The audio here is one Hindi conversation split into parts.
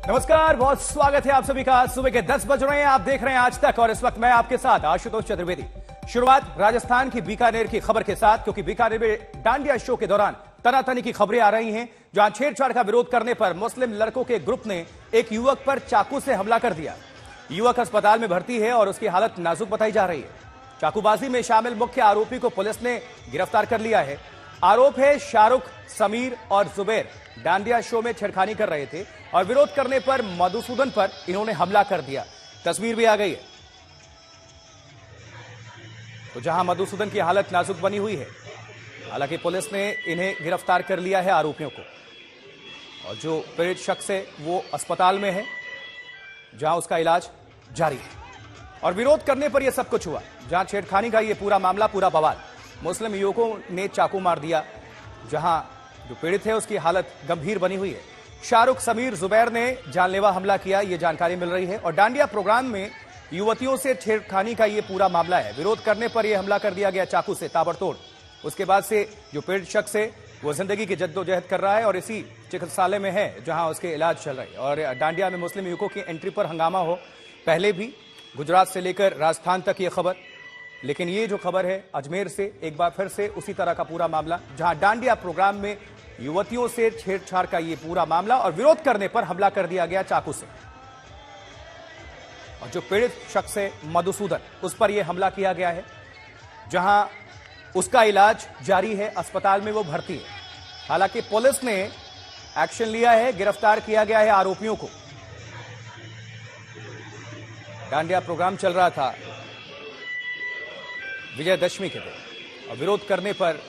नमस्कार, बहुत स्वागत है आप सभी का। सुबह के 10 बज रहे हैं, आप देख रहे हैं आज तक और इस वक्त मैं आपके साथ आशुतोष चतुर्वेदी। शुरुआत राजस्थान की बीकानेर की खबर के साथ, क्योंकि बीकानेर में डांडिया शो के दौरान तनातनी की खबरें आ रही हैं, जहां छेड़छाड़ का विरोध करने पर मुस्लिम लड़कों के ग्रुप ने एक युवक पर चाकू से हमला कर दिया। युवक अस्पताल में भर्ती है और उसकी हालत नाजुक बताई जा रही है। चाकूबाजी में शामिल मुख्य आरोपी को पुलिस ने गिरफ्तार कर लिया है। आरोप है शाहरुख, समीर और जुबैर डांडिया शो में छेड़खानी कर रहे थे और विरोध करने पर मधुसूदन पर इन्होंने हमला कर दिया। तस्वीर भी आ गई है, तो जहां मधुसूदन की हालत नाजुक बनी हुई है। हालांकि पुलिस ने इन्हें गिरफ्तार कर लिया है, आरोपियों को, और जो पीड़ित शख्स है वो अस्पताल में है, जहां उसका इलाज जारी है। और विरोध करने पर यह सब कुछ हुआ, जहां छेड़खानी का यह पूरा मामला, पूरा बवाल। मुस्लिम युवकों ने चाकू मार दिया, जहां जो पीड़ित है उसकी हालत गंभीर बनी हुई है। शाहरुख, समीर, जुबैर ने जानलेवा हमला किया, यह जानकारी मिल रही है। और डांडिया प्रोग्राम में युवतियों से छेड़खानी का यह पूरा मामला है। विरोध करने पर यह हमला कर दिया गया चाकू से, ताबड़तोड़। उसके बाद से जो पीड़ित शख्स है वो जिंदगी की जद्दोजहद कर रहा है और इसी चिकित्सालय में है जहां उसके इलाज चल रहा है। और डांडिया में मुस्लिम युवकों की एंट्री पर हंगामा हो, पहले भी गुजरात से लेकर राजस्थान तक यह खबर, लेकिन ये जो खबर है अजमेर से, एक बार फिर से उसी तरह का पूरा मामला, जहां डांडिया प्रोग्राम में युवतियों से छेड़छाड़ का ये पूरा मामला और विरोध करने पर हमला कर दिया गया चाकू से। और जो पीड़ित शख्स है मधुसूदन, उस पर यह हमला किया गया है, जहां उसका इलाज जारी है, अस्पताल में वो भर्ती है। हालांकि पुलिस ने एक्शन लिया है, गिरफ्तार किया गया है आरोपियों को। डांडिया प्रोग्राम चल रहा था विजयदशमी के दिन और विरोध करने पर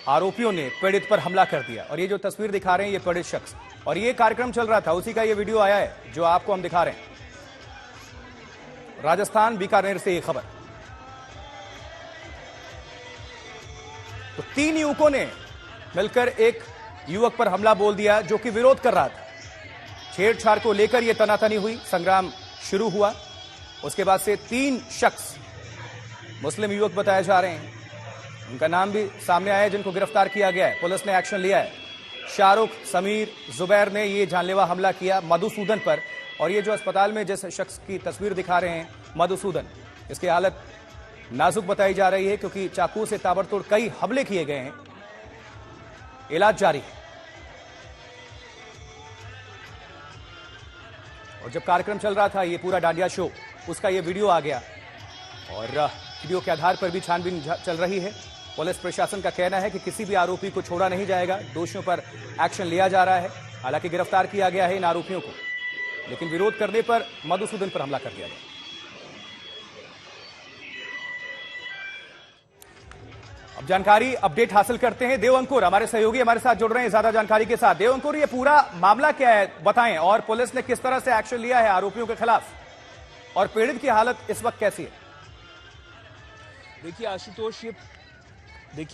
आरोपियों ने पीड़ित पर हमला कर दिया। और ये जो तस्वीर दिखा रहे हैं ये पीड़ित शख्स, और ये कार्यक्रम चल रहा था, उसी का ये वीडियो आया है जो आपको हम दिखा रहे हैं। राजस्थान बीकानेर से ये खबर। तो 3 युवकों ने मिलकर एक युवक पर हमला बोल दिया जो कि विरोध कर रहा था। छेड़छाड़ को लेकर यह तनातनी हुई, संग्राम शुरू हुआ। उसके बाद से 3 शख्स मुस्लिम युवक बताए जा रहे हैं, उनका नाम भी सामने आया है, जिनको गिरफ्तार किया गया है। पुलिस ने एक्शन लिया है। शाहरुख, समीर, जुबैर ने ये जानलेवा हमला किया मधुसूदन पर। और ये जो अस्पताल में जिस शख्स की तस्वीर दिखा रहे हैं मधुसूदन, इसकी हालत नाजुक बताई जा रही है, क्योंकि चाकू से ताबड़तोड़ कई हमले किए गए हैं। इलाज जारी है। और जब कार्यक्रम चल रहा था ये पूरा डांडिया शो, उसका ये वीडियो आ गया और वीडियो के आधार पर भी छानबीन चल रही है। पुलिस प्रशासन का कहना है कि किसी भी आरोपी को छोड़ा नहीं जाएगा, दोषियों पर एक्शन लिया जा रहा है। हालांकि गिरफ्तार किया गया है इन आरोपियों को, लेकिन विरोध करने पर मधुसूदन पर हमला कर दिया गया। अब जानकारी अपडेट हासिल करते हैं। देव अंकुर हमारे सहयोगी हमारे साथ जुड़ रहे हैं ज्यादा जानकारी के साथ। देव अंकुर, ये पूरा मामला क्या है बताएं, और पुलिस ने किस तरह से एक्शन लिया है आरोपियों के खिलाफ, और पीड़ित की हालत इस वक्त कैसी है? देखिए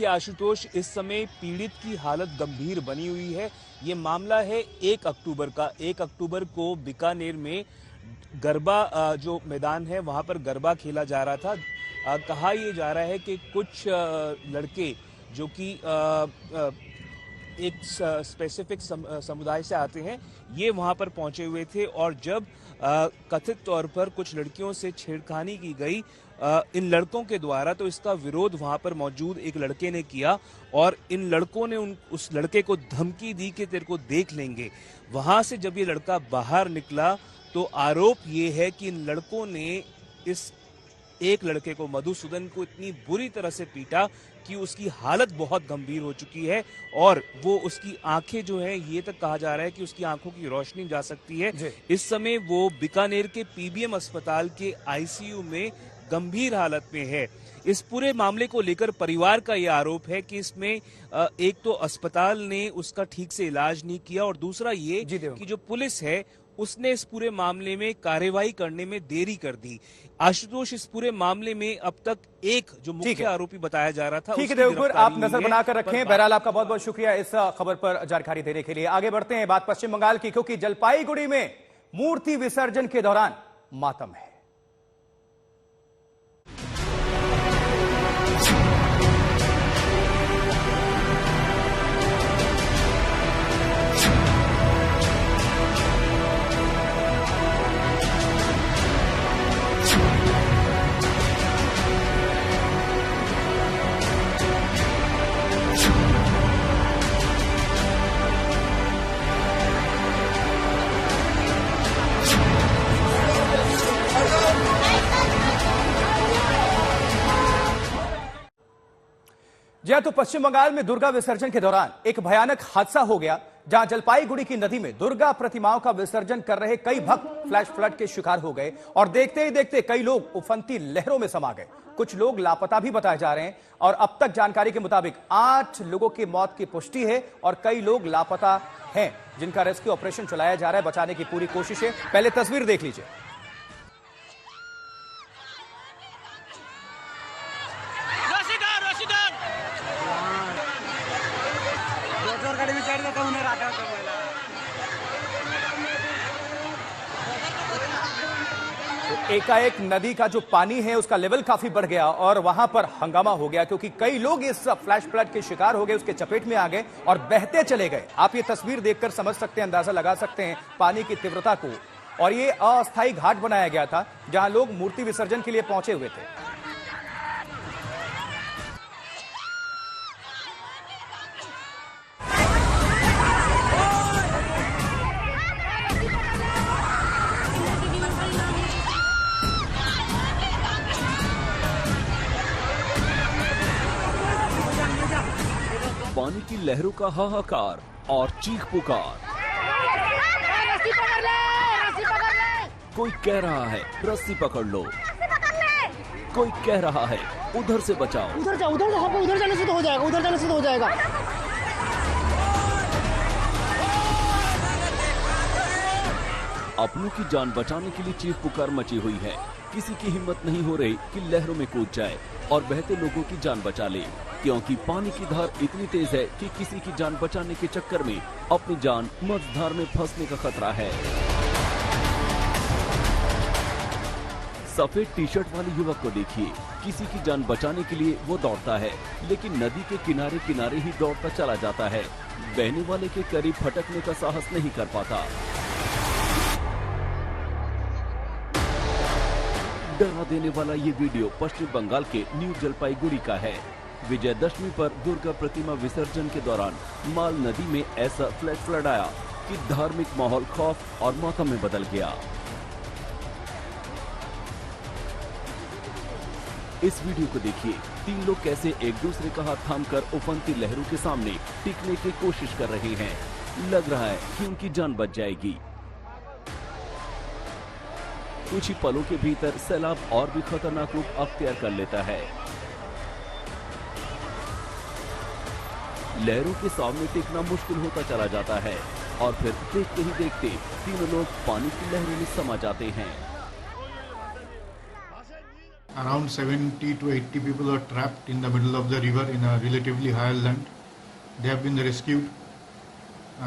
आशुतोष, इस समय पीड़ित की हालत गंभीर बनी हुई है। ये मामला है 1 अक्टूबर का। 1 अक्टूबर को बीकानेर में गरबा जो मैदान है वहां पर गरबा खेला जा रहा था। कहा यह जा रहा है कि कुछ लड़के जो कि एक स्पेसिफिक समुदाय से आते हैं, ये वहां पर पहुंचे हुए थे। और जब कथित तौर पर कुछ लड़कियों से छेड़खानी की गई इन लड़कों के द्वारा, तो इसका विरोध वहां पर मौजूद एक लड़के ने किया और इन लड़कों ने उस लड़के को धमकी दी कि तेरे को देख लेंगे। वहां से जब ये लड़का बाहर निकला तो आरोप ये है कि इन लड़कों ने इस एक लड़के को, मधुसूदन को, इतनी बुरी तरह से पीटा कि उसकी हालत बहुत गंभीर हो चुकी है। और वो उसकी आंखें जो है, ये तक कहा जा रहा है कि उसकी आंखों की रोशनी जा सकती है। इस समय वो बीकानेर के पीबीएम अस्पताल के आईसीयू में गंभीर हालत में है। इस पूरे मामले को लेकर परिवार का यह आरोप है कि इसमें एक तो अस्पताल ने उसका ठीक से इलाज नहीं किया, और दूसरा ये कि जो पुलिस है उसने इस पूरे मामले में कार्रवाई करने में देरी कर दी। आशुतोष, इस पूरे मामले में अब तक एक जो मुख्य आरोपी बताया जा रहा था, ठीक है देवपुर, आप नजर बनाकर रखें। बहरहाल आपका बहुत बहुत शुक्रिया इस खबर पर जानकारी देने के लिए। आगे बढ़ते हैं, बात पश्चिम बंगाल की, क्योंकि जलपाईगुड़ी में मूर्ति विसर्जन के दौरान मातम है। जी हाँ, तो पश्चिम बंगाल में दुर्गा विसर्जन के दौरान एक भयानक हादसा हो गया, जहां जलपाईगुड़ी की नदी में दुर्गा प्रतिमाओं का विसर्जन कर रहे कई भक्त फ्लैश फ्लड के शिकार हो गए और देखते ही देखते कई लोग उफनती लहरों में समा गए। कुछ लोग लापता भी बताए जा रहे हैं और अब तक जानकारी के मुताबिक 8 लोगों की मौत की पुष्टि है और कई लोग लापता हैं, जिनका रेस्क्यू ऑपरेशन चलाया जा रहा है। बचाने की पूरी कोशिश है। पहले तस्वीर देख लीजिए। तो एकाएक नदी का जो पानी है उसका लेवल काफी बढ़ गया और वहां पर हंगामा हो गया, क्योंकि कई लोग इस फ्लैश फ्लड के शिकार हो गए, उसके चपेट में आ गए और बहते चले गए। आप ये तस्वीर देखकर समझ सकते हैं, अंदाजा लगा सकते हैं पानी की तीव्रता को। और ये अस्थायी घाट बनाया गया था जहां लोग मूर्ति विसर्जन के लिए पहुंचे हुए थे। पानी की लहरों का हाहाकार और चीख पुकार। रस्सी पकड़ ले, रस्सी पकड़ ले। कोई कह रहा है रस्सी पकड़ लो, कोई कह रहा है उधर से बचाओ। उधर जाओ, उधर जाओ, उधर जाने से तो हो जाएगा, उधर जाने से तो हो जाएगा। अपनों की जान बचाने के लिए चीख पुकार मची हुई है। किसी की हिम्मत नहीं हो रही कि लहरों में कूद जाए और बहते लोगों की जान बचा ले, क्योंकि पानी की धार इतनी तेज है कि किसी की जान बचाने के चक्कर में अपनी जान मझधार में फंसने का खतरा है। सफेद टी शर्ट वाले युवक को देखिए, किसी की जान बचाने के लिए वो दौड़ता है, लेकिन नदी के किनारे किनारे ही दौड़ता चला जाता है। बहने वाले के करीब फटकने का साहस नहीं कर पाता। डरा देने वाला ये वीडियो पश्चिम बंगाल के न्यू जलपाईगुड़ी का है। विजयदशमी पर दुर्गा प्रतिमा विसर्जन के दौरान माल नदी में ऐसा फ्लैश फ्लड आया कि धार्मिक माहौल खौफ और मौसम में बदल गया। इस वीडियो को देखिए, 3 लोग कैसे एक दूसरे का हाथ थामकर उफनती लहरों के सामने टिकने की कोशिश कर रहे हैं। लग रहा है कि उनकी जान बच जाएगी। कुछ ही पलों के भीतर सैलाब और भी खतरनाक रूप अख्तियार कर लेता है। लहरों के सामने टिकना मुश्किल होता चला जाता है और फिर देखते ही देखते 3 लोग पानी की लहरों में समा जाते हैं। Around 70 to 80 people are trapped in the middle of the river in a relatively higher land. They have been rescued,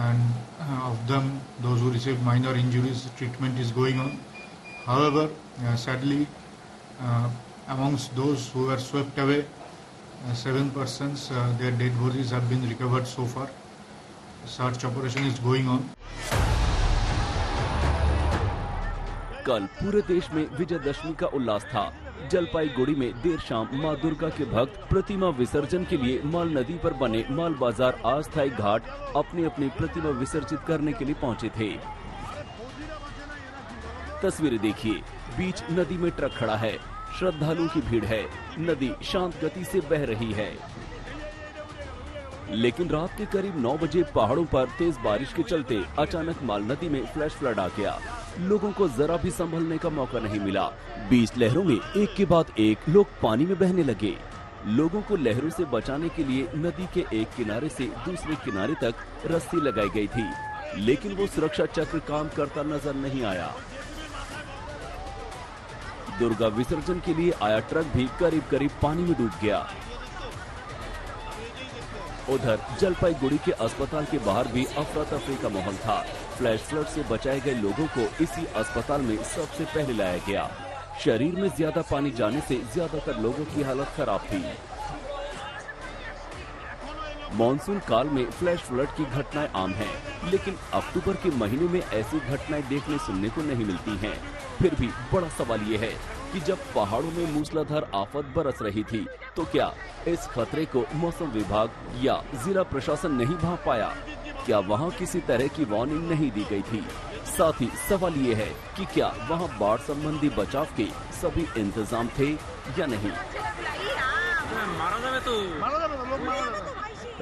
and of them, those who received minor injuries, treatment is going on. However, sadly, amongst those who were swept away, 7 persons, their dead bodies have been recovered so far. Search operation is going on. कल पूरे देश में विजयदशमी का उल्लास था। जलपाईगुड़ी में देर शाम मां दुर्गा के भक्त प्रतिमा विसर्जन के लिए माल नदी पर बने माल बाजार अस्थायी घाट अपनी अपनी प्रतिमा विसर्जित करने के लिए पहुंचे थे। तस्वीरें देखिए, बीच नदी में ट्रक खड़ा है, श्रद्धालुओं की भीड़ है, नदी शांत गति से बह रही है। लेकिन रात के करीब 9 बजे पहाड़ों पर तेज बारिश के चलते अचानक माल नदी में फ्लैश फ्लड आ गया। लोगों को जरा भी संभलने का मौका नहीं मिला। 20 लहरों में एक के बाद एक लोग पानी में बहने लगे। लोगों को लहरों से बचाने के लिए नदी के एक किनारे से दूसरे किनारे तक रस्सी लगाई गई थी, लेकिन वो सुरक्षा चक्र काम करता नजर नहीं आया। दुर्गा विसर्जन के लिए आया ट्रक भी करीब करीब पानी में डूब गया। उधर जलपाईगुड़ी के अस्पताल के बाहर भी अफरा तफरी का माहौल था। फ्लैश फ्लड से बचाए गए लोगों को इसी अस्पताल में सबसे पहले लाया गया। शरीर में ज्यादा पानी जाने से ज्यादातर लोगों की हालत खराब थी। मॉनसून काल में फ्लैश फ्लड की घटनाएं आम हैं, लेकिन अक्टूबर के महीने में ऐसी घटनाएं देखने सुनने को नहीं मिलती हैं। फिर भी बड़ा सवाल ये है कि जब पहाड़ों में मूसलाधार आफत बरस रही थी, तो क्या इस खतरे को मौसम विभाग या जिला प्रशासन नहीं भांप पाया? क्या वहां किसी तरह की वार्निंग नहीं दी गई थी? साथ ही सवाल ये है कि क्या वहां बाढ़ संबंधी बचाव के सभी इंतजाम थे या नहीं?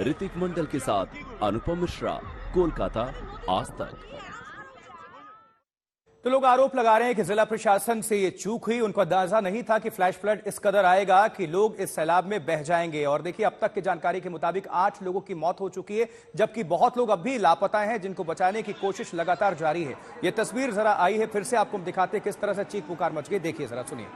ऋतिक मंडल के साथ अनुपम मिश्रा, कोलकाता, आज तक। तो लोग आरोप लगा रहे हैं कि जिला प्रशासन से ये चूक हुई। उनको अंदाजा नहीं था कि फ्लैश फ्लड इस कदर आएगा कि लोग इस सैलाब में बह जाएंगे। और देखिए, अब तक की जानकारी के मुताबिक 8 लोगों की मौत हो चुकी है, जबकि बहुत लोग अब भी लापता हैं, जिनको बचाने की कोशिश लगातार जारी है। ये तस्वीर जरा आई है, फिर से आपको हम दिखाते हैं किस तरह से चीख पुकार मच गई। देखिए जरा, सुनिए।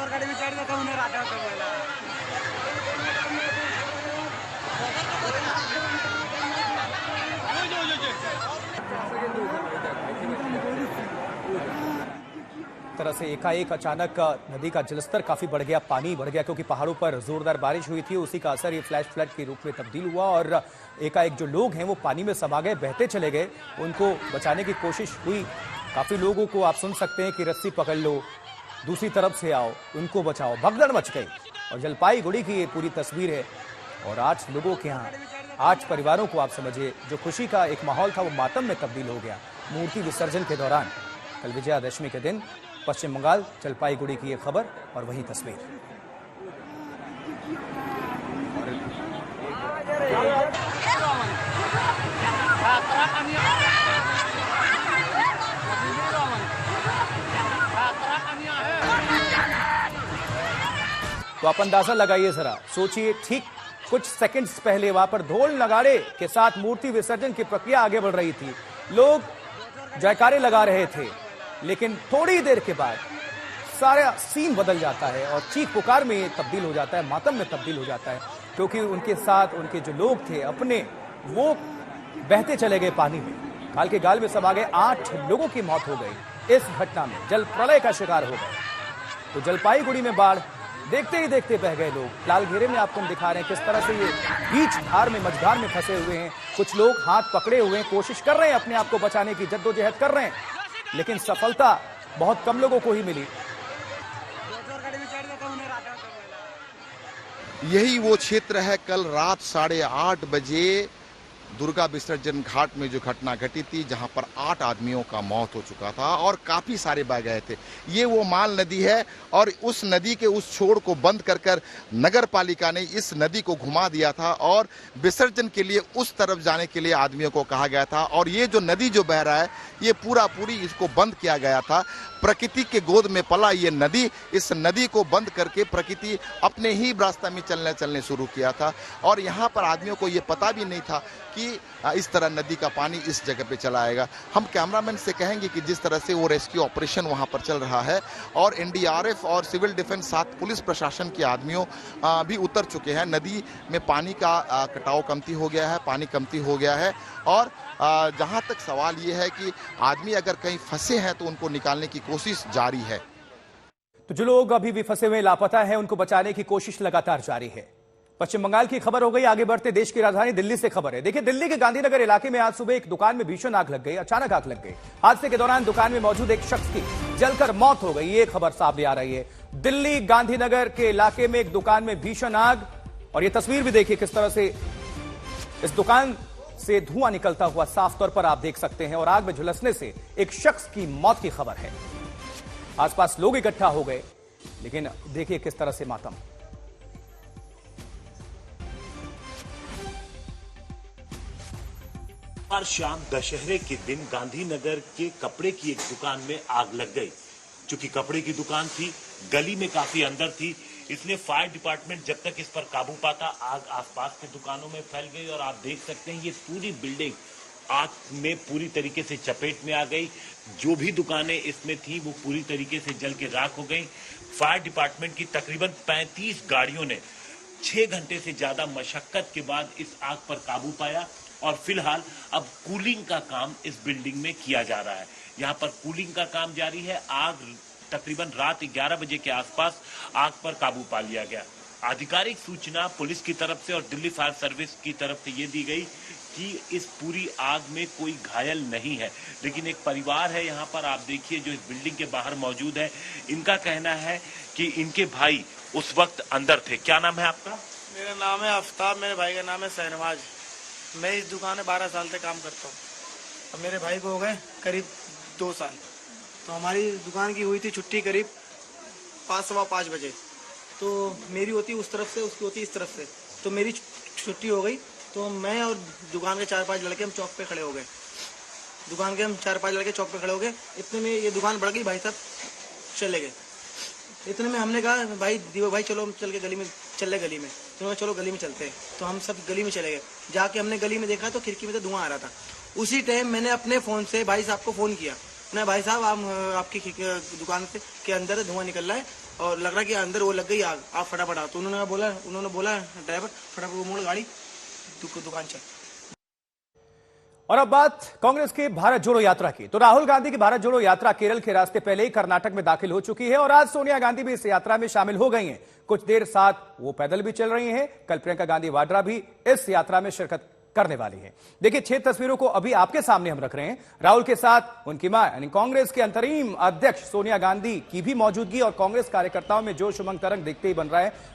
गाड़ी में चढ़ जाता उन्हें रात तरह से एकाएक अचानक नदी का जलस्तर काफी बढ़ गया, पानी बढ़ गया, क्योंकि पहाड़ों पर जोरदार बारिश हुई थी। उसी का असर ये फ्लैश फ्लड के रूप में तब्दील हुआ और एकाएक जो लोग हैं वो पानी में समा गए, बहते चले गए। उनको बचाने की कोशिश हुई। काफी लोगों को आप सुन सकते हैं कि रस्सी पकड़ लो, दूसरी तरफ से आओ, उनको बचाओ, भगदड़ मच गई। और जलपाईगुड़ी की ये पूरी तस्वीर है। और 8 लोगों के यहाँ 8 परिवारों को आप समझिए, जो खुशी का एक माहौल था वो मातम में तब्दील हो गया मूर्ति विसर्जन के दौरान। कल विजयादशमी के दिन पश्चिम बंगाल जलपाईगुड़ी की ये खबर और वही तस्वीर। तो आप अंदाजा लगाइए जरा, सोचिए, ठीक कुछ सेकंड्स पहले वहां पर ढोल नगाड़े के साथ मूर्ति विसर्जन की प्रक्रिया आगे बढ़ रही थी। लोग जयकारे लगा रहे थे, लेकिन थोड़ी देर के बाद सारा सीन बदल जाता है और चीख पुकार में तब्दील हो जाता है, मातम में तब्दील हो जाता है, क्योंकि उनके साथ उनके जो लोग थे अपने, वो बहते चले गए पानी में, खाल के गाल में समा गए। 8 लोगों की मौत हो गई इस घटना में, जल प्रलय का शिकार हो गए। तो जलपाईगुड़ी में बाढ़ देखते ही देखते बह गए लोग। लाल घेरे में आपको हम दिखा रहे हैं किस तरह से ये बीच धार में, मझधार में फंसे हुए हैं। कुछ लोग हाथ पकड़े हुए हैं, कोशिश कर रहे हैं अपने आप को बचाने की, जद्दोजहद कर रहे हैं, लेकिन सफलता बहुत कम लोगों को ही मिली। यही वो क्षेत्र है, कल रात 8:30 बजे दुर्गा विसर्जन घाट में जो घटना घटी थी, जहां पर 8 आदमियों का मौत हो चुका था और काफी सारे बह गए थे। ये वो माल नदी है और उस नदी के उस छोर को बंद कर नगर पालिका ने इस नदी को घुमा दिया था और विसर्जन के लिए उस तरफ जाने के लिए आदमियों को कहा गया था। और ये जो नदी जो बह रहा है, ये पूरी इसको बंद किया गया था। प्रकृति के गोद में पला ये नदी, इस नदी को बंद करके प्रकृति अपने ही रास्ता में चलने शुरू किया था। और यहाँ पर आदमियों को ये पता भी नहीं था कि इस तरह नदी का पानी इस जगह पे चला आएगा। हम कैमरामैन से कहेंगे कि जिस तरह से वो रेस्क्यू ऑपरेशन वहाँ पर चल रहा है और एनडीआरएफ और सिविल डिफेंस साथ पुलिस प्रशासन के आदमियों भी उतर चुके हैं। नदी में पानी का कटाव कमती हो गया है, पानी कमती हो गया है। और जहां तक सवाल ये है कि आदमी अगर कहीं फंसे हैं तो उनको निकालने की कोशिश जारी है। तो जो लोग अभी भी फंसे हुए लापता हैं, उनको बचाने की कोशिश लगातार जारी है। पश्चिम बंगाल की खबर हो गई, आगे बढ़ते देश की राजधानी दिल्ली से खबर है। देखिए, दिल्ली के गांधीनगर इलाके में आज सुबह एक दुकान में भीषण आग लग गई, अचानक आग लग गई। हादसे के दौरान दुकान में मौजूद एक शख्स की जलकर मौत हो गई, ये खबर सामने आ रही है। दिल्ली गांधीनगर के इलाके में एक दुकान में भीषण आग, और ये तस्वीर भी देखिए किस तरह से इस दुकान से धुआं निकलता हुआ साफ तौर पर आप देख सकते हैं। और आग में झुलसने से एक शख्स की मौत की खबर है। आसपास लोग इकट्ठा हो गए, लेकिन देखिए किस तरह से मातम। आज शाम दशहरे के दिन गांधीनगर के कपड़े की एक दुकान में आग लग गई। चूंकि कपड़े की दुकान थी, गली में काफी अंदर थी, इसलिए फायर डिपार्टमेंट जब तक इस पर काबू पाता, आग आसपास के दुकानों में फैल गई। और आप देख सकते हैं ये पूरी बिल्डिंग आग में पूरी तरीके से चपेट में आ गई। जो भी दुकानें इसमें थी वो पूरी तरीके से जल के राख हो गई। फायर डिपार्टमेंट की तकरीबन 35 गाड़ियों ने 6 घंटे से ज्यादा मशक्कत के बाद इस आग पर काबू पाया। और फिलहाल अब कूलिंग का काम इस बिल्डिंग में किया जा रहा है। यहाँ पर कूलिंग का काम जारी है। आग तकरीबन रात 11 बजे के आसपास आग पर काबू पा लिया गया। आधिकारिक सूचना पुलिस की तरफ से और दिल्ली फायर सर्विस की तरफ से ये दी गई कि इस पूरी आग में कोई घायल नहीं है, लेकिन एक परिवार है यहाँ पर, आप देखिए, जो इस बिल्डिंग के बाहर मौजूद है। इनका कहना है कि इनके भाई उस वक्त अंदर थे। क्या नाम है आपका? मेरा नाम है आफ्ताब, मेरे भाई का नाम है शहनवाज। मैं इस दुकान में 12 साल से काम करता हूँ। अब मेरे भाई को हो गए करीब 2 साल। तो हमारी दुकान की हुई थी छुट्टी करीब 5-5:15 बजे। तो मेरी होती उस तरफ से, उसकी होती इस तरफ से। तो मेरी छुट्टी हो गई तो मैं और दुकान के 4-5 लड़के हम चौक पे खड़े हो गए। दुकान के हम 4-5 लड़के चौक पे खड़े हो गए। इतने में ये दुकान बढ़ गई, भाई साहब चले गए। इतने में हमने कहा भाई दीवा भाई चलो हम चल के गली में चले, गली में। तो चलो गली में चलते हैं। तो हम सब गली में चले गए। जाके हमने गली में देखा तो खिड़की में तो धुआं आ रहा था। उसी टाइम मैंने अपने फ़ोन से भाई साहब को फ़ोन किया, ना भाई साहब आप आपकी दुकान से के अंदर धुआं निकल रहा है और लग रहा है कि अंदर वो लग गई आग, आप फटाफट आओ। तो उन्होंने बोला ड्राइवर फटाफट मोड़ गाड़ी, दुकान चल। और अब बात कांग्रेस की भारत जोड़ो यात्रा की। तो राहुल गांधी की भारत जोड़ो यात्रा केरल के रास्ते पहले ही कर्नाटक में दाखिल हो चुकी है और आज सोनिया गांधी भी इस यात्रा में शामिल हो गई हैं। कुछ देर साथ वो पैदल भी चल रही हैं। कल प्रियंका गांधी वाड्रा भी इस यात्रा में शिरकत करने वाली है। देखिए 6 तस्वीरों को अभी आपके सामने हम रख रहे हैं। राहुल के साथ उनकी मां यानी कांग्रेस के अंतरिम अध्यक्ष सोनिया गांधी की भी मौजूदगी और कांग्रेस कार्यकर्ताओं में जोश उमंग तरंग देखते ही बन रहा है।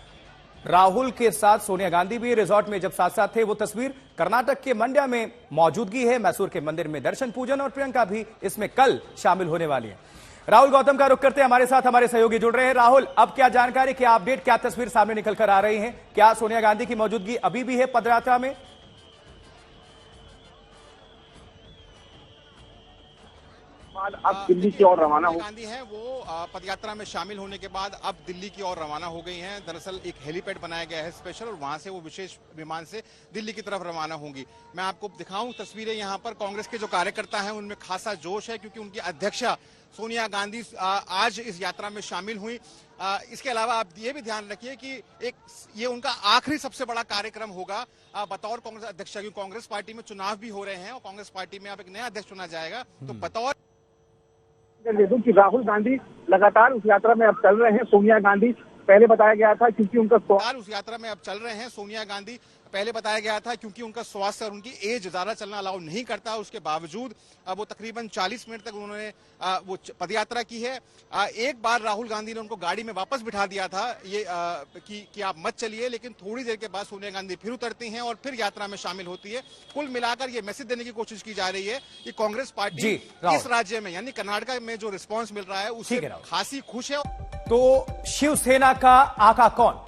राहुल के साथ सोनिया गांधी भी रिजॉर्ट में जब साथ साथ थे, वो तस्वीर कर्नाटक के मंड्या में मौजूदगी है। मैसूर के मंदिर में दर्शन पूजन और प्रियंका भी इसमें कल शामिल होने वाली है। राहुल गौतम का रुख करते हैं, हमारे साथ हमारे सहयोगी जुड़ रहे हैं। राहुल, अब क्या जानकारी, क्या अपडेट, क्या तस्वीर सामने निकल कर आ रही है? क्या सोनिया गांधी की मौजूदगी अभी भी है पदयात्रा में? अब दिल्ली की ओर रवाना हो गांधी है वो पदयात्रा में शामिल होने के बाद अब दिल्ली की ओर रवाना हो गई हैं। दरअसल एक हेलीपैड बनाया गया है स्पेशल और वहां से वो विशेष विमान से दिल्ली की तरफ रवाना होंगी। मैं आपको दिखाऊं तस्वीरें। यहाँ पर कांग्रेस के जो कार्यकर्ता हैं उनमें खासा जोश है क्योंकि उनकी अध्यक्षा सोनिया गांधी आज इस यात्रा में शामिल हुई। इसके अलावा आप ये भी ध्यान रखिए कि ये उनका आखिरी सबसे बड़ा कार्यक्रम होगा बतौर कांग्रेस अध्यक्षा, क्योंकि कांग्रेस पार्टी में चुनाव भी हो रहे हैं और कांग्रेस पार्टी में अब एक नया अध्यक्ष चुना जाएगा। तो बतौर दे दूं कि राहुल गांधी लगातार उस यात्रा में अब चल रहे हैं। सोनिया गांधी पहले बताया गया था क्योंकि उनका उस यात्रा में अब चल रहे हैं। सोनिया गांधी पहले बताया गया था क्योंकि उनका स्वास्थ्य और उनकी एज ज्यादा चलना अलाउ नहीं करता, उसके बावजूद वो तकरीबन 40 मिनट तक उन्होंने वो पदयात्रा की है। एक बार राहुल गांधी ने उनको गाड़ी में वापस बिठा दिया था ये कि आप मत चलिए, लेकिन थोड़ी देर के बाद सोनिया गांधी फिर उतरती हैं और फिर यात्रा में शामिल होती है। कुल मिलाकर ये मैसेज देने की कोशिश की जा रही है कि कांग्रेस पार्टी इस राज्य में यानी कर्नाटक में जो रिस्पॉन्स मिल रहा है उससे खासी खुश है। तो शिवसेना का आका कौन?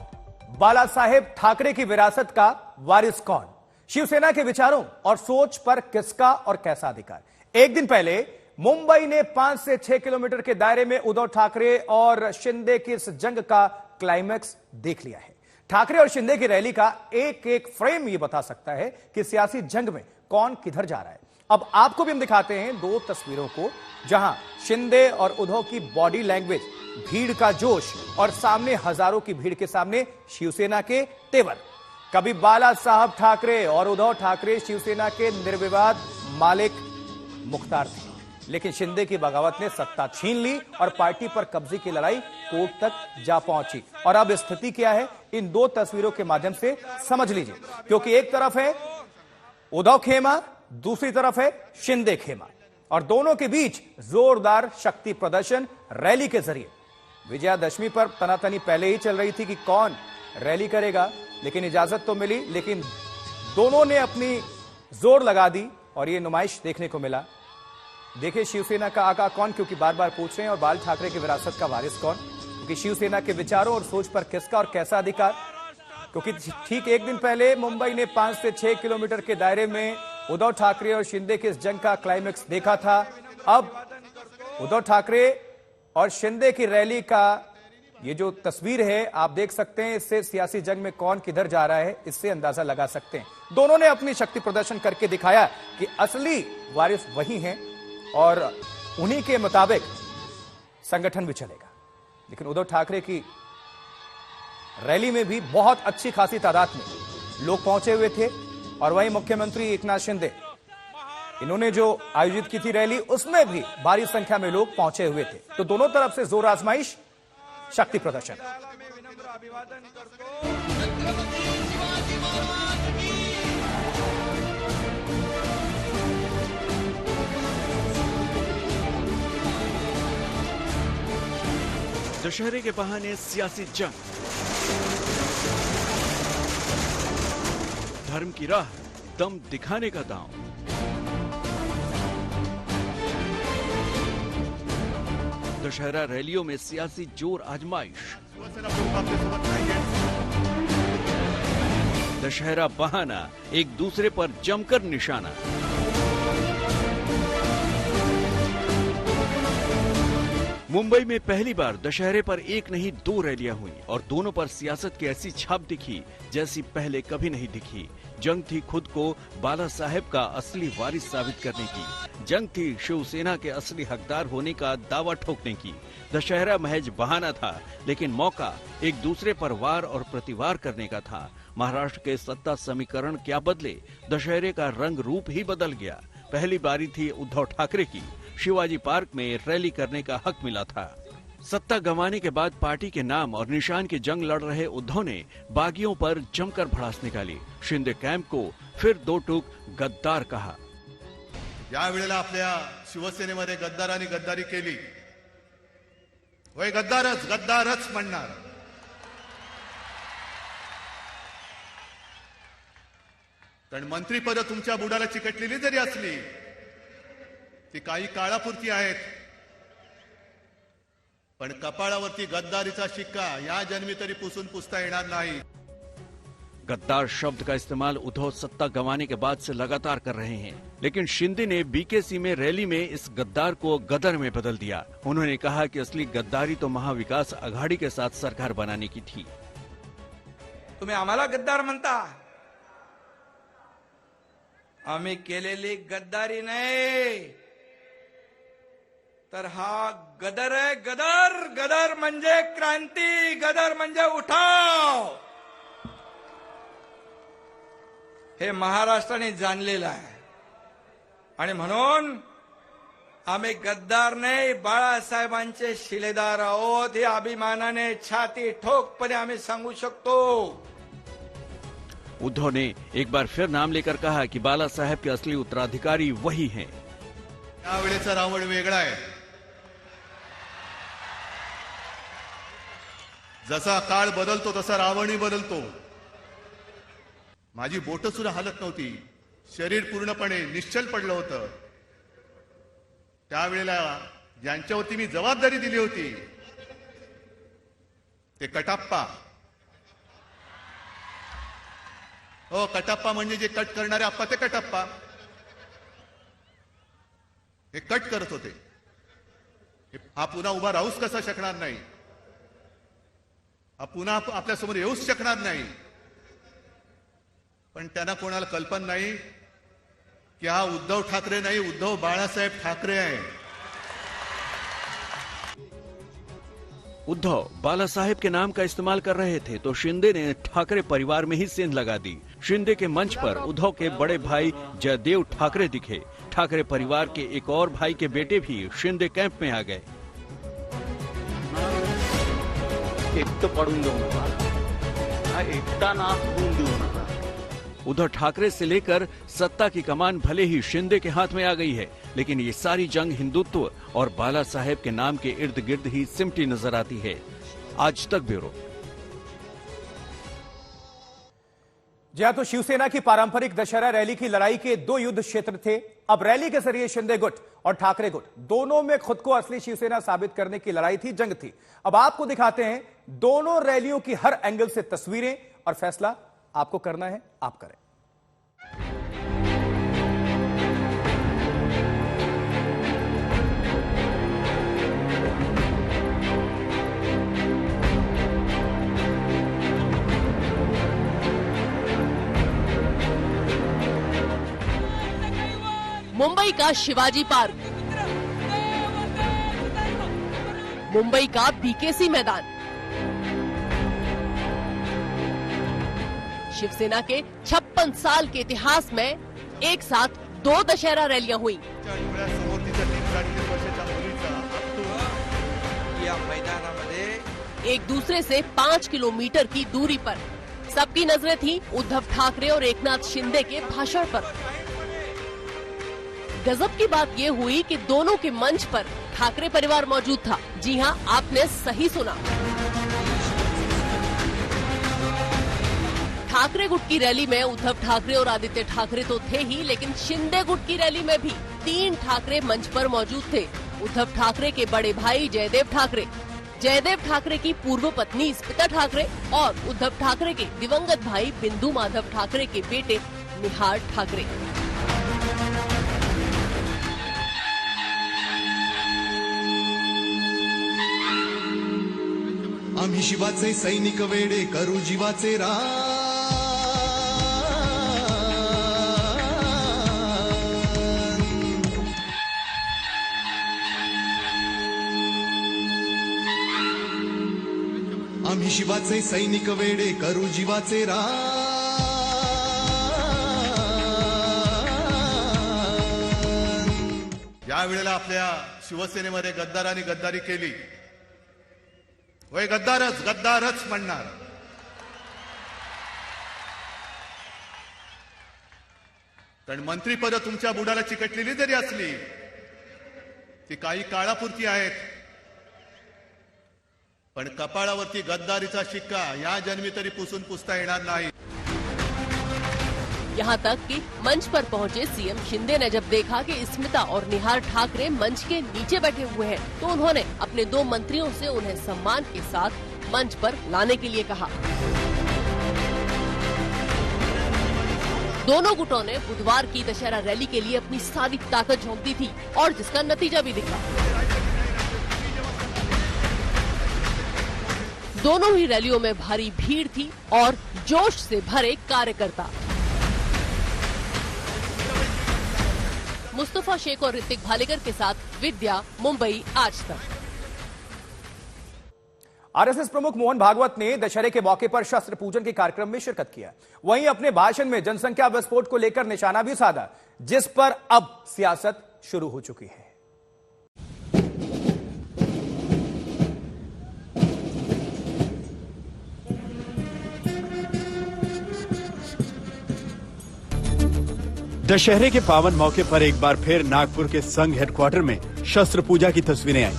बाला साहेब ठाकरे की विरासत का वारिस कौन? शिवसेना के विचारों और सोच पर किसका और कैसा अधिकार? एक दिन पहले मुंबई ने 5 से 6 किलोमीटर के दायरे में उद्धव ठाकरे और शिंदे की इस जंग का क्लाइमैक्स देख लिया है। ठाकरे और शिंदे की रैली का एक एक फ्रेम यह बता सकता है कि सियासी जंग में कौन किधर जा रहा है। अब आपको भी हम दिखाते हैं 2 तस्वीरों को, जहां शिंदे और उद्धव की बॉडी लैंग्वेज, भीड़ का जोश और सामने हजारों की भीड़ के सामने शिवसेना के तेवर। कभी बाला साहब ठाकरे और उद्धव ठाकरे शिवसेना के निर्विवाद मालिक मुख्तार थे, लेकिन शिंदे की बगावत ने सत्ता छीन ली और पार्टी पर कब्जे की लड़ाई कोर्ट तक जा पहुंची। और अब स्थिति क्या है, इन 2 तस्वीरों के माध्यम से समझ लीजिए, क्योंकि एक तरफ है उद्धव खेमा, दूसरी तरफ है शिंदे खेमा और दोनों के बीच जोरदार शक्ति प्रदर्शन रैली के जरिए। विजयादशमी पर तनातनी पहले ही चल रही थी कि कौन रैली करेगा, लेकिन इजाजत तो मिली, लेकिन दोनों ने अपनी जोर लगा दी और यह नुमाइश देखने को मिला। देखिए शिवसेना का आका कौन, क्योंकि बार बार पूछ रहे हैं, और बाल ठाकरे की विरासत का वारिस कौन, क्योंकि शिवसेना के विचारों और सोच पर किसका और कैसा अधिकार। क्योंकि ठीक एक दिन पहले मुंबई ने 5 से 6 किलोमीटर के दायरे में उद्धव ठाकरे और शिंदे की इस जंग का क्लाइमैक्स देखा था। अब उद्धव ठाकरे और शिंदे की रैली का ये जो तस्वीर है आप देख सकते हैं, इससे सियासी जंग में कौन किधर जा रहा है इससे अंदाजा लगा सकते हैं। दोनों ने अपनी शक्ति प्रदर्शन करके दिखाया कि असली वारिस वही हैं और उन्हीं के मुताबिक संगठन भी चलेगा। लेकिन उद्धव ठाकरे की रैली में भी बहुत अच्छी खासी तादाद में लोग पहुंचे हुए थे और वहीं मुख्यमंत्री एकनाथ शिंदे, इन्होंने जो आयोजित की थी रैली, उसमें भी भारी संख्या में लोग पहुंचे हुए थे। तो दोनों तरफ से जोर आजमाइश, शक्ति प्रदर्शन। अभिवादन करतो। दशहरे के बहाने सियासी जंग, धर्म की राह, दम दिखाने का दांव। दशहरा रैलियों में सियासी जोर आजमाइश, दशहरा बहाना, एक दूसरे पर जमकर निशाना। मुंबई में पहली बार दशहरे पर एक नहीं दो रैलियां हुई और दोनों पर सियासत की ऐसी छाप दिखी जैसी पहले कभी नहीं दिखी। जंग थी खुद को बाला साहेब का असली वारिस साबित करने की, जंग थी शिवसेना के असली हकदार होने का दावा ठोकने की। दशहरा महज बहाना था, लेकिन मौका एक दूसरे पर वार और प्रतिवार करने का था। महाराष्ट्र के सत्ता समीकरण क्या बदले, दशहरे का रंग रूप ही बदल गया। पहली बारी थी उद्धव ठाकरे की, शिवाजी पार्क में रैली करने का हक मिला था। सत्ता गंवाने के बाद पार्टी के नाम और निशान की जंग लड़ रहे उद्धव ने बागियों पर जमकर भड़ास निकाली। शिंदे कैंप को फिर दो टूक गद्दार कहा। यावेळेला आपल्या शिवसेनेमध्ये गद्दारांनी गद्दारी केली, वय गद्दारच म्हणणार। कारण मंत्रीपद तुमच्या बुडाला चिकटलेली जरी असली ती काही काळापुरती आहेत, पण कपाळावरती गद्दारीचा शिक्का या जन्मी तरी पुसून पुसता येणार नाही। गद्दार शब्द का इस्तेमाल उद्धव सत्ता गंवाने के बाद से लगातार कर रहे हैं, लेकिन शिंदे ने बीकेसी में रैली में इस गद्दार को गदर में बदल दिया। उन्होंने कहा कि असली गद्दारी तो महाविकास आघाड़ी के साथ सरकार बनाने की थी। तुम्ही आम्हाला गद्दार म्हणता, आम्ही केलेली गद्दारी नाही, तर हा गदर आहे। गदर गदर म्हणजे क्रांती, गदर म्हणजे उठाव, हे महाराष्ट्राने जाणलेलं आहे। आणि म्हणून आम्ही गद्दार नाही, बाळासाहेबांचे शिलेदार आहोत, हे अभिमानाने छाती ठोकपणे आम्ही सांगू शकतो। उद्धव ने एक बार फिर नाम लेकर कहा कि बाला साहेब के असली उत्तराधिकारी वही हैं। यावेळेचा रावण वेगळा आहे। जसा काळ बदलतो तसा रावणही बदलतो। माझी बोट सुद्धा हालत नव्हती, शरीर पूर्णपणे निश्चल पडलं होतं। त्यावेळेला ज्यांच्यावरती मी जबाबदारी दिली होती ते कटाप्पा, हो कटाप्पा म्हणजे जे कट करणारे आप्पा ते कटाप्पा, हे कट करत होते। हा पुन्हा उभा राहूच कसा शकणार नाही, हा पुन्हा आपल्यासमोर येऊच शकणार नाही। पण त्यांना कोणाला कल्पना नाही की हा उद्धव ठाकरे नाही, उद्धव बाळासाहेब ठाकरे आहे। उद्धव बाला साहेब के नाम का इस्तेमाल कर रहे थे तो शिंदे ने ठाकरे परिवार में ही सेंध लगा दी। शिंदे के मंच पर उद्धव के बड़े भाई जयदेव ठाकरे दिखे। ठाकरे परिवार के एक और भाई के बेटे भी शिंदे कैंप में आ गए। उद्धव ठाकरे से लेकर सत्ता की कमान भले ही शिंदे के हाथ में आ गई है, लेकिन ये सारी जंग हिंदुत्व और बाला साहेब के नाम के इर्द गिर्द ही सिमटी नजर आती है। आज तक ब्यूरो। जी हां, तो शिवसेना की पारंपरिक दशहरा रैली की लड़ाई के दो युद्ध क्षेत्र थे। अब रैली के जरिए शिंदे गुट और ठाकरे गुट दोनों में खुद को असली शिवसेना साबित करने की लड़ाई थी, जंग थी। अब आपको दिखाते हैं दोनों रैलियों की हर एंगल से तस्वीरें, और फैसला आपको करना है, आप करें। मुंबई का शिवाजी पार्क, मुंबई का बीकेसी मैदान, शिवसेना के 56 साल के इतिहास में एक साथ दो दशहरा रैलियां हुई। या मैदानामध्ये एक दूसरे से 5 किलोमीटर की दूरी पर। सबकी नजरें थी उद्धव ठाकरे और एकनाथ शिंदे के भाषण पर। गजब की बात ये हुई कि दोनों के मंच पर ठाकरे परिवार मौजूद था। जी हाँ, आपने सही सुना। ठाकरे गुट की रैली में उद्धव ठाकरे और आदित्य ठाकरे तो थे ही, लेकिन शिंदे गुट की रैली में भी 3 ठाकरे मंच पर मौजूद थे। उद्धव ठाकरे के बड़े भाई जयदेव ठाकरे, जयदेव ठाकरे की पूर्व पत्नी स्मिता ठाकरे और उद्धव ठाकरे के दिवंगत भाई बिंदु माधव ठाकरे के बेटे निहार ठाकरे। आम्ही शिवाचे सैनिक वेडे करू जीवाचे रान। आम्ही शिवाचे सैनिक वेडे करू जीवाचे रान। या वेळेला आपल्या शिवसेनेमध्ये गद्दारांनी गद्दारी केली, वय गद्दारच म्हणणार। कारण मंत्रीपद तुमच्या बुडाला चिकटलेली जरी असली ती काही काळापुरती आहेत, पण कपाळावरती गद्दारीचा शिक्का या जन्मी तरी पुसता येणार नाही। यहाँ तक कि मंच पर पहुंचे सीएम शिंदे ने जब देखा कि स्मिता और निहार ठाकरे मंच के नीचे बैठे हुए हैं, तो उन्होंने अपने 2 मंत्रियों से उन्हें सम्मान के साथ मंच पर लाने के लिए कहा। दोनों गुटों ने बुधवार की दशहरा रैली के लिए अपनी सारी ताकत झोंक दी थी और जिसका नतीजा भी दिखा। दोनों ही रैलियों में भारी भीड़ थी और जोश से भरे कार्यकर्ता। मुस्तफा शेख और ऋतिक भालेकर के साथ विद्या, मुंबई आज तक। आरएसएस प्रमुख मोहन भागवत ने दशहरे के मौके पर शस्त्र पूजन के कार्यक्रम में शिरकत किया। वहीं अपने भाषण में जनसंख्या विस्फोट को लेकर निशाना भी साधा, जिस पर अब सियासत शुरू हो चुकी है। दशहरे के पावन मौके पर एक बार फिर नागपुर के संघ हेडक्वार्टर में शस्त्र पूजा की तस्वीरें आई।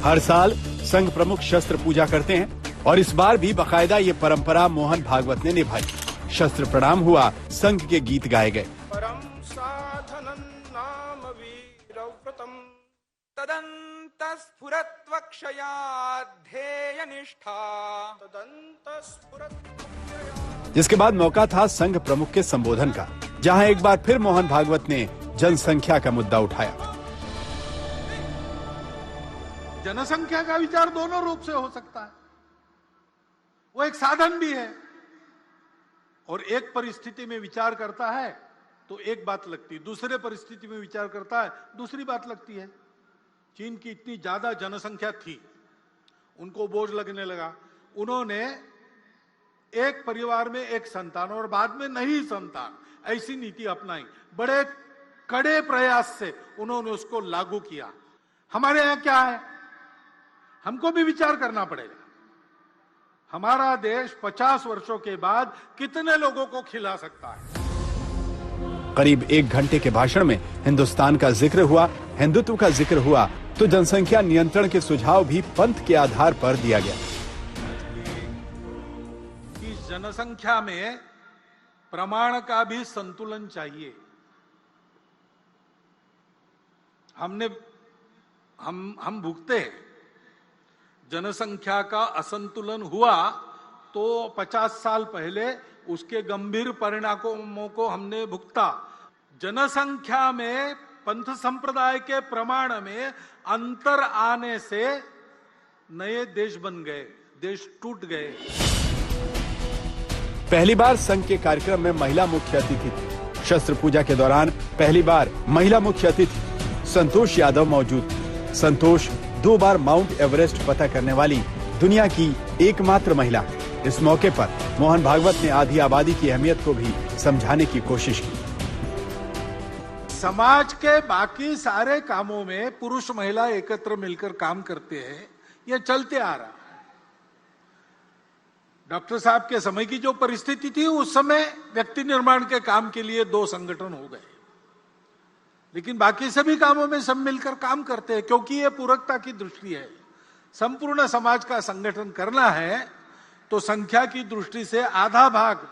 हर साल संघ प्रमुख शस्त्र पूजा करते हैं और इस बार भी बाकायदा ये परंपरा मोहन भागवत ने निभाई। शस्त्र प्रणाम हुआ, संघ के गीत गाए गए। परम साधनं नाम वीरव्रतम् तदन्तस्फुरत्वक्षया ध्येयनिष्ठा जिसके बाद मौका था संघ प्रमुख के संबोधन का, जहां एक बार फिर मोहन भागवत ने जनसंख्या का मुद्दा उठाया। जनसंख्या का विचार दोनों रूप से हो सकता है, वो एक साधन भी है और एक परिस्थिति में विचार करता है तो एक बात लगती है, दूसरे परिस्थिति में विचार करता है दूसरी बात लगती है। चीन की इतनी ज्यादा जनसंख्या थी, उनको बोझ लगने लगा, उन्होंने एक परिवार में एक संतान और बाद में नहीं संतान, ऐसी नीति अपनाई। बड़े कड़े प्रयास से उन्होंने उसको लागू किया। हमारे यहाँ क्या है, हमको भी विचार करना पड़ेगा। हमारा देश 50 वर्षों के बाद कितने लोगों को खिला सकता है। करीब 1 घंटे के भाषण में हिंदुस्तान का जिक्र हुआ, हिंदुत्व का जिक्र हुआ, तो जनसंख्या नियंत्रण के सुझाव भी पंथ के आधार पर दिया गया। इस जनसंख्या में प्रमाण का भी संतुलन चाहिए। हम भुगते हैं, जनसंख्या का असंतुलन हुआ तो 50 साल पहले उसके गंभीर परिणामों को हमने भुगता। जनसंख्या में पंथ संप्रदाय के प्रमाण में अंतर आने से नए देश बन गए, देश टूट गए। पहली बार संघ के कार्यक्रम में महिला मुख्य अतिथि थी। शस्त्र पूजा के दौरान पहली बार महिला मुख्य अतिथि संतोष यादव मौजूद थी। संतोष 2 बार माउंट एवरेस्ट फतह करने वाली दुनिया की एकमात्र महिला है। इस मौके पर मोहन भागवत ने आधी आबादी की अहमियत को भी समझाने की कोशिश की। समाज के बाकी सारे कामों में पुरुष महिला एकत्र मिलकर काम करते हैं, यह चलते आ रहा है। डॉक्टर साहब के समय की जो परिस्थिति थी, उस समय व्यक्ति निर्माण के काम के लिए 2 संगठन हो गए, लेकिन बाकी सभी कामों में सब मिलकर काम करते हैं, क्योंकि ये पूरकता की दृष्टि है। संपूर्ण समाज का संगठन करना है तो संख्या की दृष्टि से आधा भाग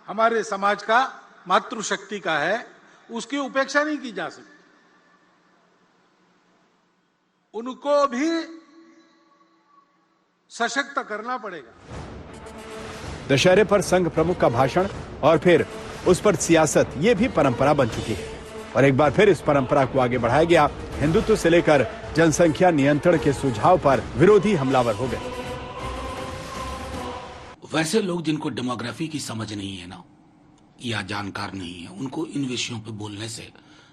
हमारे समाज का मातृशक्ति का है, उसकी उपेक्षा नहीं की जा सकती। उनको भी सशक्त करना पड़ेगा। दशहरे पर संघ प्रमुख का भाषण और फिर उस पर सियासत, ये भी परंपरा बन चुकी है और एक बार फिर इस परंपरा को आगे बढ़ाया गया। हिंदुत्व से लेकर जनसंख्या नियंत्रण के सुझाव पर विरोधी हमलावर हो गए। वैसे लोग जिनको डेमोग्राफी की समझ नहीं है ना, या जानकार नहीं है, उनको इन विषयों पे बोलने से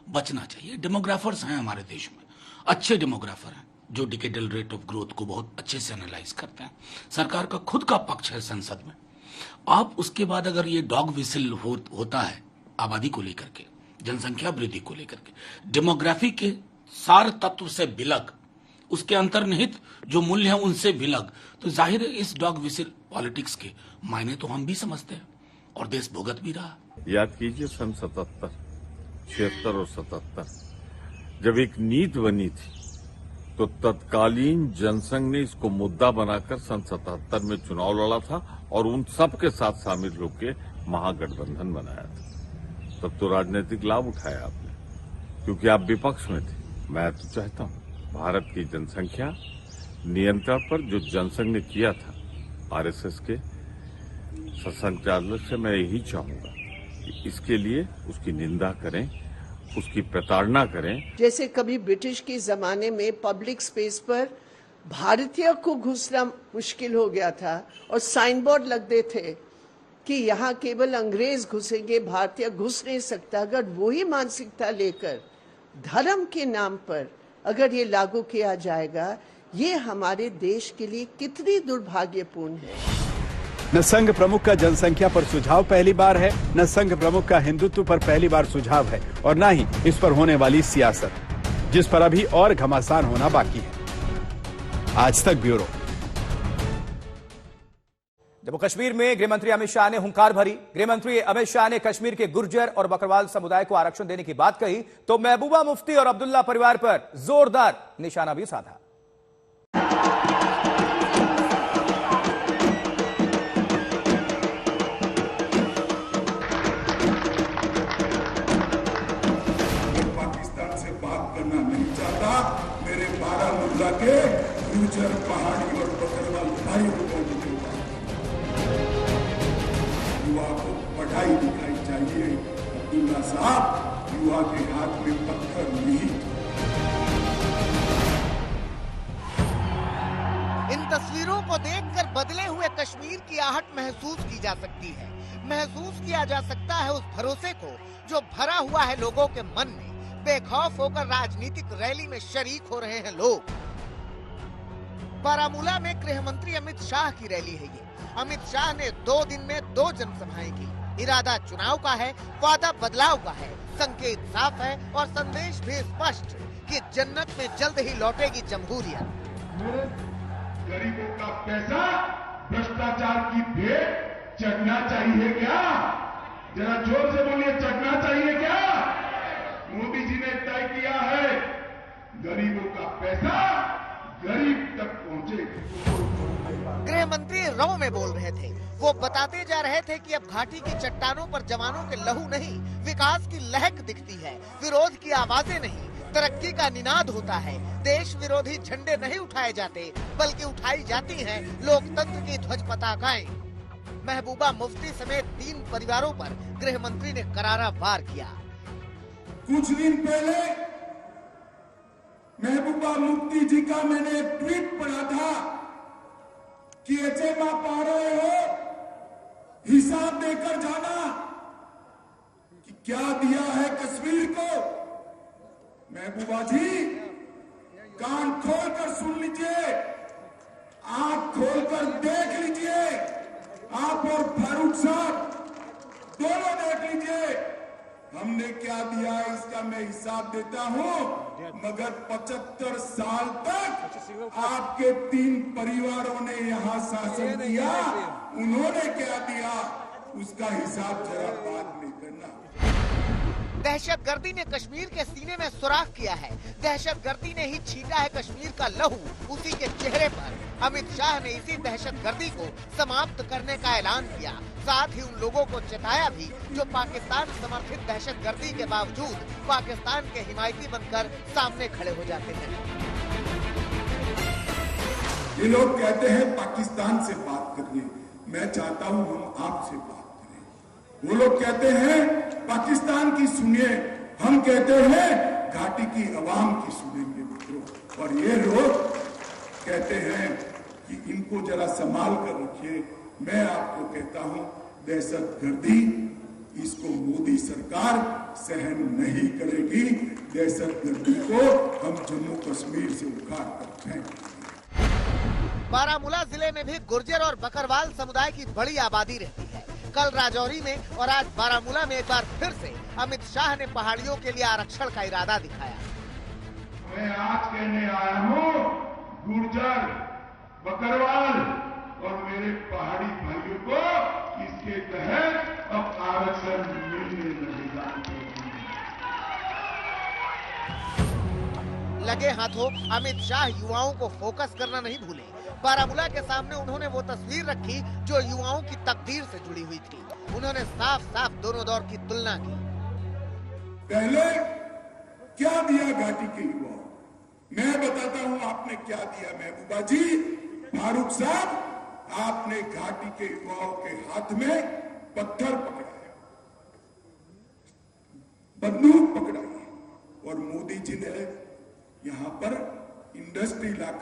बचना चाहिए। डेमोग्राफर्स हैं हमारे देश में, अच्छे डेमोग्राफर हैं जो डिकेडल रेट ऑफ ग्रोथ को बहुत अच्छे से एनालाइज करते हैं। सरकार का खुद का पक्ष है संसद में। आप उसके बाद अगर ये डॉग विसिल होता है आबादी को लेकर के, जनसंख्या वृद्धि को लेकर के, डेमोग्राफी के सार तत्व से बिलग, उसके अंतर्निहित जो मूल्य है उनसे बिलग, तो जाहिर है इस डॉग विसिल पॉलिटिक्स के मायने तो हम भी समझते हैं और देश भुगत भी रहा। याद कीजिए सन 77, 76 और 77 जब एक नीति बनी थी तो तत्कालीन जनसंघ ने इसको मुद्दा बनाकर सन 77 में चुनाव लड़ा था और उन सब के साथ शामिल होकर महागठबंधन बनाया था। तब तो राजनीतिक लाभ उठाया आपने, क्योंकि आप विपक्ष में थे। मैं तो चाहता हूं भारत की जनसंख्या नियंत्रण पर जो जनसंघ ने किया था आरएसएस के संचालक से, मैं यही चाहूंगा कि इसके लिए उसकी निंदा करें, उसकी प्रताड़ना करें। जैसे कभी ब्रिटिश के जमाने में पब्लिक स्पेस पर भारतीय को घुसना मुश्किल हो गया था और साइन बोर्ड लगते थे कि यहाँ केवल अंग्रेज घुसेंगे, भारतीय घुस नहीं सकता। अगर वही मानसिकता लेकर धर्म के नाम पर अगर ये लागू किया जाएगा, ये हमारे देश के लिए कितनी दुर्भाग्यपूर्ण है। न संघ प्रमुख का जनसंख्या पर सुझाव पहली बार है, न संघ प्रमुख का हिंदुत्व पर पहली बार सुझाव है, और न ही इस पर होने वाली सियासत, जिस पर अभी और घमासान होना बाकी है। आज तक ब्यूरो। जम्मू कश्मीर में गृहमंत्री अमित शाह ने हुंकार भरी। गृहमंत्री अमित शाह ने कश्मीर के गुर्जर और बकरवाल समुदाय को आरक्षण देने की बात कही तो महबूबा मुफ्ती और अब्दुल्ला परिवार पर जोरदार निशाना भी साधा। पाकिस्तान से बात करना नहीं चाहता। मेरे बारामूला के गुर्जर, पहाड़ी और बकरवाल भाइयों को युवा को पढ़ाई लिखाई चाहिए। अब्दुल्ला साहब, युवा के हाथ में पत्थर नहीं। इन तस्वीरों को देखकर बदले हुए कश्मीर की आहट महसूस की जा सकती है। महसूस किया जा सकता है उस भरोसे को जो भरा हुआ है लोगों के मन में। बेखौफ होकर राजनीतिक रैली में शरीक हो रहे हैं लोग। बारामूला में गृह मंत्री अमित शाह की रैली है ये। अमित शाह ने 2 दिन में 2 जनसभाएं की। इरादा चुनाव का है, वादा बदलाव का है, संकेत साफ है और संदेश भी स्पष्ट कि जन्नत में जल्द ही लौटेगी जमहूरियत। गरीबों का पैसा भ्रष्टाचार की भेंट चढ़ना चाहिए क्या? जरा जोर से बोलिए, चढ़ना चाहिए क्या? मोदी जी ने तय किया है गरीबों का पैसा गरीब तक पहुंचे। गृह मंत्री रौ में बोल रहे थे। वो बताते जा रहे थे कि अब घाटी की चट्टानों पर जवानों के लहू नहीं, विकास की लहक दिखती है, विरोध की आवाजें नहीं, तरक्की का निनाद होता है। देश विरोधी झंडे नहीं उठाए जाते, बल्कि उठाई जाती हैं लोकतंत्र की ध्वज पताकाएं। महबूबा मुफ्ती समेत 3 परिवारों पर गृह मंत्री ने करारा वार किया। कुछ दिन पहले महबूबा मुफ्ती जी का मैंने एक ट्वीट पढ़ा था कि एचएमआ पा रहे हो, हिसाब देकर जाना कि क्या दिया है कश्मीर को। महबूबा जी, कान खोलकर सुन लीजिए, आंख खोलकर देख लीजिए। आप और फारूक साहब दोनों देख लीजिए। हमने क्या दिया इसका मैं हिसाब देता हूं, मगर 75 साल तक आपके 3 परिवारों ने यहां शासन किया, उन्होंने क्या दिया उसका हिसाब जरा बाद में करना। दहशतगर्दी ने कश्मीर के सीने में सुराख किया है, दहशतगर्दी ने ही छीटा है कश्मीर का लहू उसी के चेहरे पर। अमित शाह ने इसी दहशतगर्दी को समाप्त करने का ऐलान किया, साथ ही उन लोगों को चेताया भी जो पाकिस्तान समर्थित दहशतगर्दी के बावजूद पाकिस्तान के हिमायती बनकर सामने खड़े हो जाते हैं। ये लोग कहते हैं पाकिस्तान से बात करिए, मैं चाहता हूं हम आपसे बात करें। वो लोग कहते हैं पाकिस्तान की सुनिए, हम कहते हैं घाटी की आवाम की सुनेंगे मित्रों। और ये लोग कहते हैं कि इनको जरा संभाल कर रखिए। मैं आपको कहता हूं दहशतगर्दी इसको मोदी सरकार सहन नहीं करेगी। दहशतगर्दी को हम जम्मू कश्मीर से उखाड़ कर फेंकेंगे। बारामूला जिले में भी गुर्जर और बकरवाल समुदाय की बड़ी आबादी रहती है। कल राजौरी में और आज बारामूला में एक बार फिर से अमित शाह ने पहाड़ियों के लिए आरक्षण का इरादा दिखाया। मैं आज कहने आया हूँ गुर्जर, बकरवाल और मेरे पहाड़ी भाइयों को इसके तहत अब आरक्षण मिलने लगेगा। लगे हाथों अमित शाह युवाओं को फोकस करना नहीं भूले। बारामूला के सामने उन्होंने वो तस्वीर रखी जो युवाओं की तकदीर से जुड़ी हुई थी। उन्होंने साफ साफ दोनों दौर की तुलना की। पहले क्या दिया घाटी के युवाओं, मैं बताता हूं आपने क्या दिया। महबूबा जी, फारूक साहब, आपने घाटी के युवाओं के हाथ में पत्थर पकड़ाया, बंदूक पकड़ाई, और मोदी जी ने यहां पर इंडस्ट्री लाकर